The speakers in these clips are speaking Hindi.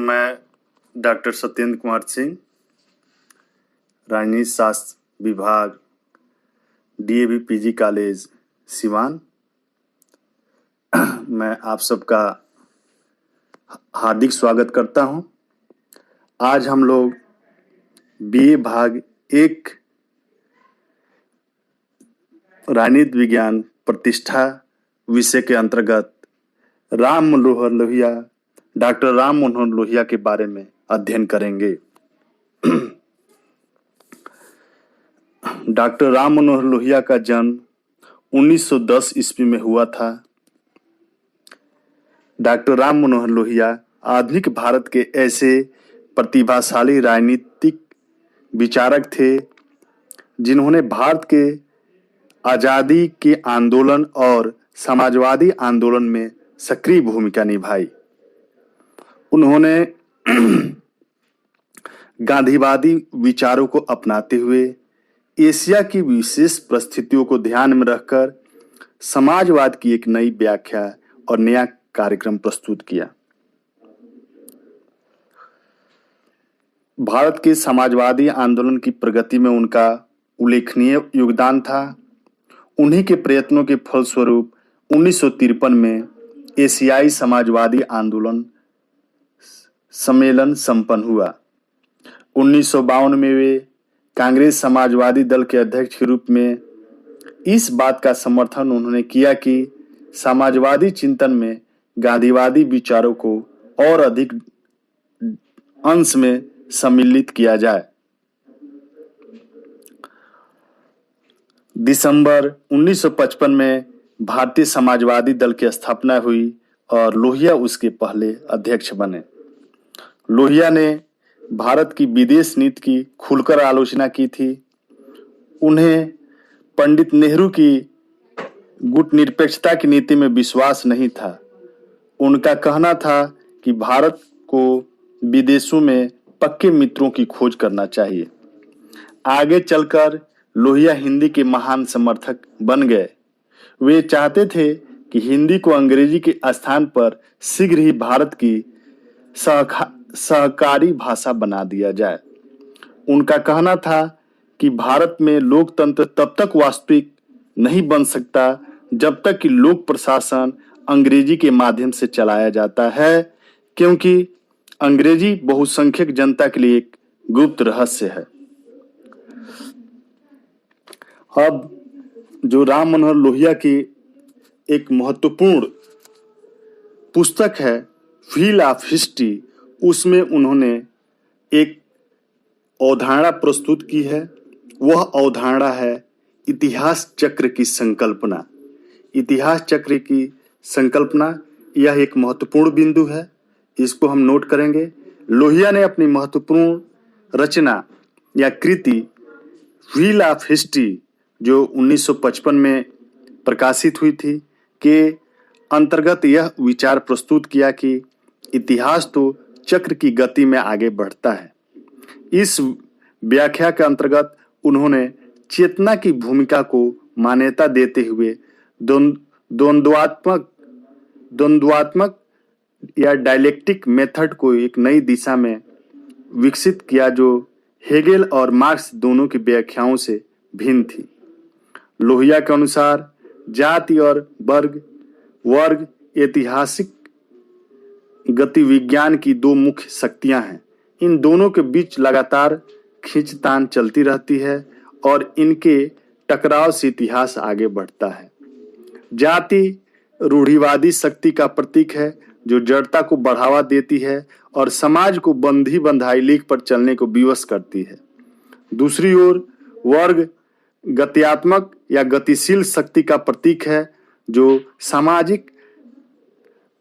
मैं डॉक्टर सत्येंद्र कुमार सिंह, राजनीति शास्त्र विभाग, डीएवी पीजी कॉलेज सिवान। मैं आप सबका हार्दिक स्वागत करता हूं। आज हम लोग बीए भाग 1 राजनीति विज्ञान प्रतिष्ठा विषय के अंतर्गत डॉक्टर राम मनोहर लोहिया के बारे में अध्ययन करेंगे। डॉक्टर राम मनोहर लोहिया का जन्म 1910 ईस्वी में हुआ था। डॉक्टर राम मनोहर लोहिया आधुनिक भारत के ऐसे प्रतिभाशाली राजनीतिक विचारक थे जिन्होंने भारत के आज़ादी के आंदोलन और समाजवादी आंदोलन में सक्रिय भूमिका निभाई। उन्होंने गांधीवादी विचारों को अपनाते हुए एशिया की विशेष परिस्थितियों को ध्यान में रखकर समाजवाद की एक नई व्याख्या और नया कार्यक्रम प्रस्तुत किया। भारत के समाजवादी आंदोलन की प्रगति में उनका उल्लेखनीय योगदान था। उन्हीं के प्रयत्नों के फलस्वरूप 1953 में एशियाई समाजवादी आंदोलन सम्मेलन संपन्न हुआ। 1952 में वे कांग्रेस समाजवादी दल के अध्यक्ष के रूप में इस बात का समर्थन उन्होंने किया कि समाजवादी चिंतन में गांधीवादी विचारों को और अधिक अंश में सम्मिलित किया जाए। दिसंबर 1955 में भारतीय समाजवादी दल की स्थापना हुई और लोहिया उसके पहले अध्यक्ष बने। लोहिया ने भारत की विदेश नीति की खुलकर आलोचना की थी। उन्हें पंडित नेहरू की गुटनिरपेक्षता की नीति में विश्वास नहीं था। उनका कहना था कि भारत को विदेशों में पक्के मित्रों की खोज करना चाहिए। आगे चलकर लोहिया हिंदी के महान समर्थक बन गए। वे चाहते थे कि हिंदी को अंग्रेजी के स्थान पर शीघ्र ही भारत की सहकारी भाषा बना दिया जाए। उनका कहना था कि भारत में लोकतंत्र तब तक वास्तविक नहीं बन सकता जब तक कि लोक प्रशासन अंग्रेजी के माध्यम से चलाया जाता है, क्योंकि अंग्रेजी बहुसंख्यक जनता के लिए एक गुप्त रहस्य है। अब जो राम मनोहर लोहिया की एक महत्वपूर्ण पुस्तक है फील्ड ऑफ हिस्ट्री, उसमें उन्होंने एक अवधारणा प्रस्तुत की है। वह अवधारणा है इतिहास चक्र की संकल्पना। इतिहास चक्र की संकल्पना यह एक महत्वपूर्ण बिंदु है, इसको हम नोट करेंगे। लोहिया ने अपनी महत्वपूर्ण रचना या कृति व्हील ऑफ हिस्ट्री जो 1955 में प्रकाशित हुई थी के अंतर्गत यह विचार प्रस्तुत किया कि इतिहास तो चक्र की गति में आगे बढ़ता है। इस व्याख्या के अंतर्गत उन्होंने चेतना की भूमिका को मान्यता देते हुए द्वंद्वात्मक या डायलेक्टिक मेथड को एक नई दिशा में विकसित किया जो हेगेल और मार्क्स दोनों की व्याख्याओं से भिन्न थी। लोहिया के अनुसार जाति और वर्ग ऐतिहासिक गति विज्ञान की दो मुख्य शक्तियां हैं। इन दोनों के बीच लगातार खींचतान चलती रहती है और इनके टकराव से इतिहास आगे बढ़ता है। जाति रूढ़िवादी शक्ति का प्रतीक है जो जड़ता को बढ़ावा देती है और समाज को बंधी बंधाई लीक पर चलने को विवश करती है। दूसरी ओर वर्ग गत्यात्मक या गतिशील शक्ति का प्रतीक है जो सामाजिक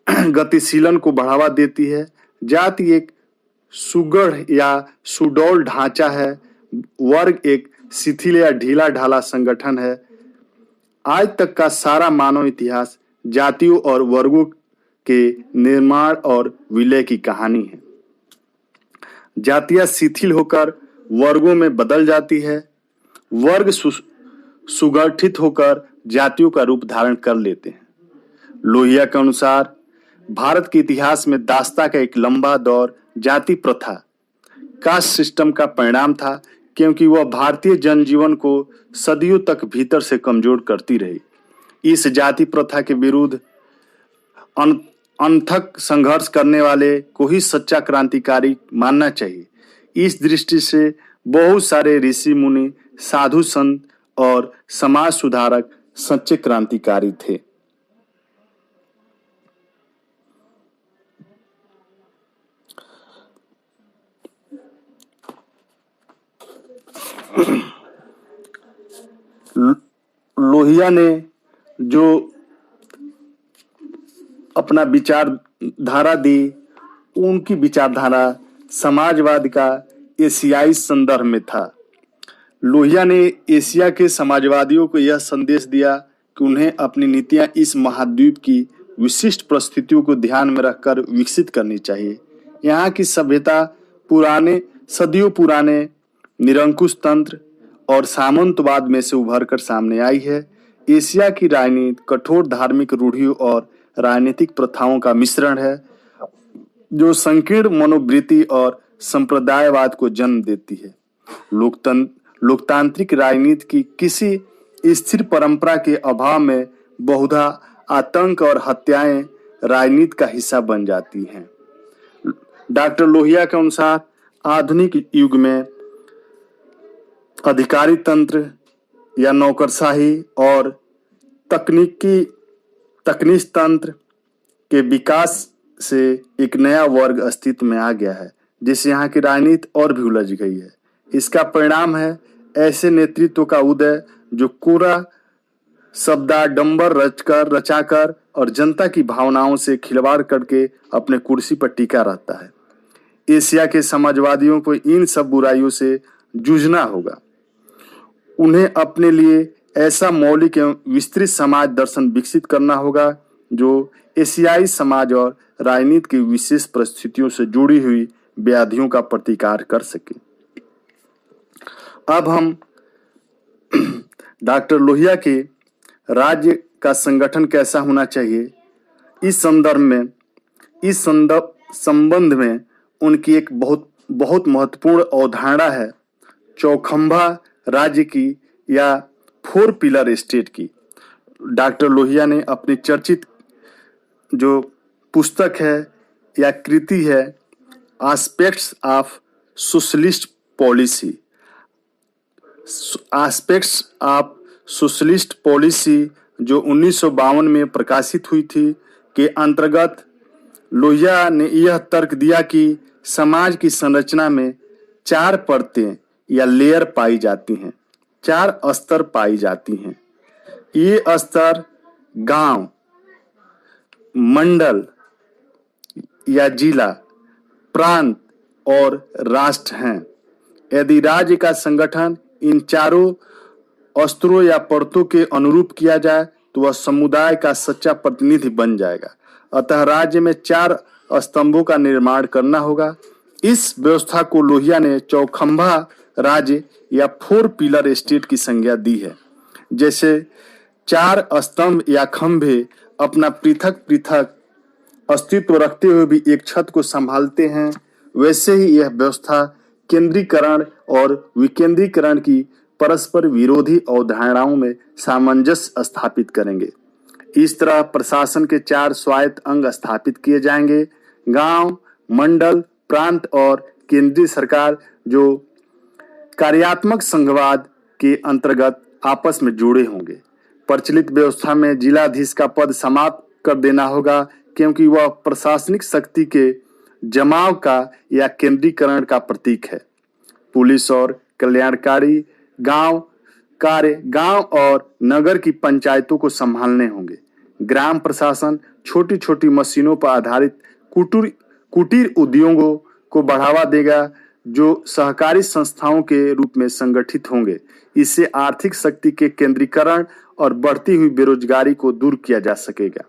गतिशीलन को बढ़ावा देती है। जाति एक सुगढ़ या सुडौल ढांचा है। वर्ग एक शिथिल या ढीला ढाला संगठन है। आज तक का सारा मानव इतिहास जातियों और वर्गों के निर्माण और विलय की कहानी है। जातियां शिथिल होकर वर्गों में बदल जाती है। वर्ग सुगठित होकर जातियों का रूप धारण कर लेते हैं। लोहिया के अनुसार भारत के इतिहास में दास्ता का एक लंबा दौर जाति प्रथा, कास्ट सिस्टम का परिणाम था, क्योंकि वह भारतीय जनजीवन को सदियों तक भीतर से कमजोर करती रही। इस जाति प्रथा के विरुद्ध अनथक संघर्ष करने वाले को ही सच्चा क्रांतिकारी मानना चाहिए। इस दृष्टि से बहुत सारे ऋषि मुनि, साधु संत और समाज सुधारक सच्चे क्रांतिकारी थे। लोहिया ने जो अपना विचारधारा दी, उनकी विचारधारा समाजवाद का एशियाई संदर्भ में था। लोहिया ने एशिया के समाजवादियों को यह संदेश दिया कि उन्हें अपनी नीतियां इस महाद्वीप की विशिष्ट परिस्थितियों को ध्यान में रखकर विकसित करनी चाहिए। यहाँ की सभ्यता सदियों पुराने निरंकुश तंत्र और सामंतवाद में से उभरकर सामने आई है। एशिया की राजनीति कठोर धार्मिक रूढ़ियों और राजनीतिक प्रथाओं का मिश्रण है, जो संकीर्ण मनोवृत्ति और संप्रदायवाद को जन्म देती है। लोकतांत्रिक राजनीति की किसी स्थिर परंपरा के अभाव में बहुधा आतंक और हत्याएं राजनीति का हिस्सा बन जाती हैं। डॉक्टर लोहिया के अनुसार आधुनिक युग में अधिकारी तंत्र या नौकरशाही और तकनीक तंत्र के विकास से एक नया वर्ग अस्तित्व में आ गया है, जिससे यहाँ की राजनीति और भी उलझ गई है। इसका परिणाम है ऐसे नेतृत्व का उदय जो कोरा शब्दाडंबर रचाकर और जनता की भावनाओं से खिलवाड़ करके अपने कुर्सी पर टिका रहता है। एशिया के समाजवादियों को इन सब बुराइयों से जूझना होगा। उन्हें अपने लिए ऐसा मौलिक एवं विस्तृत समाज दर्शन विकसित करना होगा जो एशियाई समाज और राजनीति की विशेष परिस्थितियों से जुड़ी हुई व्याधियों का प्रतिकार कर सके। अब हम डॉक्टर लोहिया के राज्य का संगठन कैसा होना चाहिए, इस संबंध में उनकी एक बहुत महत्वपूर्ण अवधारणा है चौखंबा राज्य की या 4 पिलर स्टेट की। डॉक्टर लोहिया ने अपनी चर्चित जो पुस्तक है या कृति है एस्पेक्ट्स ऑफ सोशलिस्ट पॉलिसी, जो 1952 में प्रकाशित हुई थी, के अंतर्गत लोहिया ने यह तर्क दिया कि समाज की संरचना में 4 परतें या लेयर पाई जाती हैं, 4 स्तर पाई जाती हैं। ये स्तर गांव, मंडल या जिला, प्रांत और राष्ट्र हैं। यदि राज्य का संगठन इन चारों स्तरों या परतों के अनुरूप किया जाए तो वह समुदाय का सच्चा प्रतिनिधि बन जाएगा। अतः राज्य में 4 स्तंभों का निर्माण करना होगा। इस व्यवस्था को लोहिया ने चौखंबा राज्य या 4 पिलर स्टेट की संज्ञा दी है। जैसे 4 स्तंभ या खंभे अपना पृथक अस्तित्व रखते हुए भी एक छत को संभालते हैं, वैसे ही यह व्यवस्था केंद्रीकरण और विकेंद्रीकरण की परस्पर विरोधी अवधारणाओं में सामंजस्य स्थापित करेंगे। इस तरह प्रशासन के 4 स्वायत्त अंग स्थापित किए जाएंगे: गांव, मंडल, प्रांत और केंद्रीय सरकार, जो कार्यात्मक संघवाद के अंतर्गत आपस में जुड़े होंगे। प्रचलित व्यवस्था में जिलाधीश का पद समाप्त कर देना होगा, क्योंकि वह प्रशासनिक शक्ति के जमाव का या केंद्रीकरण का प्रतीक है। पुलिस और कल्याणकारी गांव और नगर की पंचायतों को संभालने होंगे। ग्राम प्रशासन छोटी छोटी मशीनों पर आधारित कुटीर उद्योगों को बढ़ावा देगा, जो सहकारी संस्थाओं के रूप में संगठित होंगे। इससे आर्थिक शक्ति के केंद्रीकरण और बढ़ती हुई बेरोजगारी को दूर किया जा सकेगा।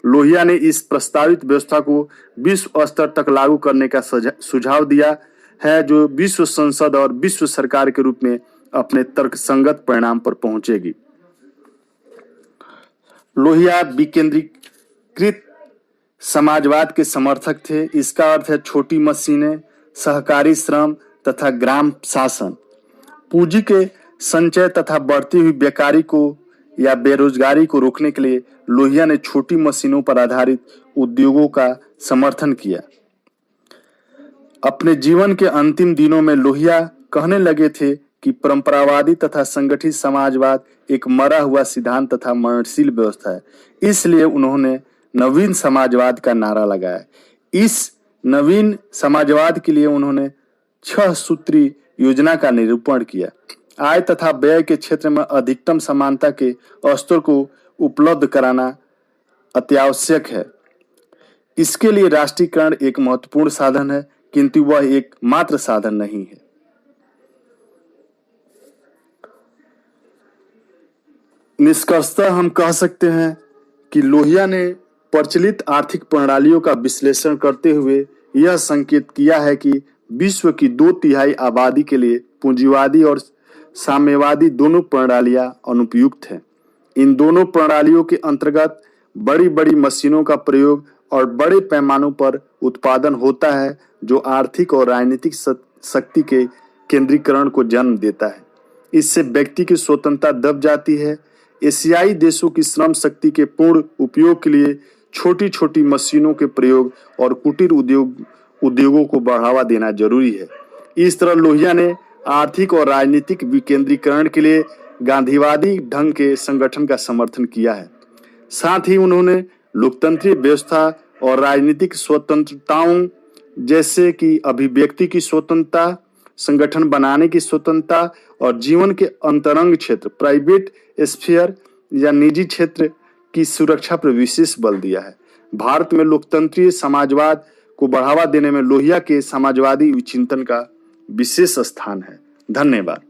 लोहिया ने इस प्रस्तावित व्यवस्था को विश्व स्तर तक लागू करने का सुझाव दिया है, जो विश्व संसद और विश्व सरकार के रूप में अपने तर्कसंगत परिणाम पर पहुंचेगी। लोहिया विकेंद्रीकृत समाजवाद के समर्थक थे। इसका अर्थ है छोटी मशीनें, सहकारी श्रम तथा ग्राम शासन। पूंजी के संचय तथा बढ़ती हुई बेकारी को या बेरोजगारी को रोकने के लिए लोहिया ने छोटी मशीनों पर आधारित उद्योगों का समर्थन किया। अपने जीवन के अंतिम दिनों में लोहिया कहने लगे थे कि परंपरावादी तथा संगठित समाजवाद एक मरा हुआ सिद्धांत तथा मरणशील व्यवस्था है। इसलिए उन्होंने नवीन समाजवाद का नारा लगाया। इस नवीन समाजवाद के लिए उन्होंने 6 सूत्री योजना का निरूपण किया। आय तथा व्यय के क्षेत्र में अधिकतम समानता के स्तर को उपलब्ध कराना अत्यावश्यक है। इसके लिए राष्ट्रीयकरण एक महत्वपूर्ण साधन है, किंतु वह एकमात्र साधन नहीं है। निष्कर्षतः हम कह सकते हैं कि लोहिया ने प्रचलित आर्थिक प्रणालियों का विश्लेषण करते हुए यह संकेत किया है कि विश्व की 2/3 आबादी के लिए पूंजीवादी और साम्यवादी दोनों प्रणालियां अनुपयुक्त हैं। इन दोनों प्रणालियों के अंतर्गत बड़ी बड़ी मशीनों का प्रयोग और बड़े पैमानों पर उत्पादन होता है, जो आर्थिक और राजनीतिक शक्ति के केंद्रीकरण को जन्म देता है। इससे व्यक्ति की स्वतंत्रता दब जाती है। एशियाई देशों की श्रम शक्ति के पूर्ण उपयोग के लिए छोटी छोटी मशीनों के प्रयोग और कुटीर उद्योगों को बढ़ावा देना जरूरी है। इस तरह लोहिया ने आर्थिक और राजनीतिक विकेंद्रीकरण के लिए गांधीवादी ढंग के संगठन का समर्थन किया है। साथ ही उन्होंने लोकतंत्रीय व्यवस्था और राजनीतिक स्वतंत्रताओं जैसे कि अभिव्यक्ति की स्वतंत्रता, संगठन बनाने की स्वतंत्रता और जीवन के अंतरंग क्षेत्र प्राइवेट स्फीयर या निजी क्षेत्र की सुरक्षा पर विशेष बल दिया है। भारत में लोकतंत्रीय समाजवाद को बढ़ावा देने में लोहिया के समाजवादी विचिंतन का विशेष स्थान है। धन्यवाद।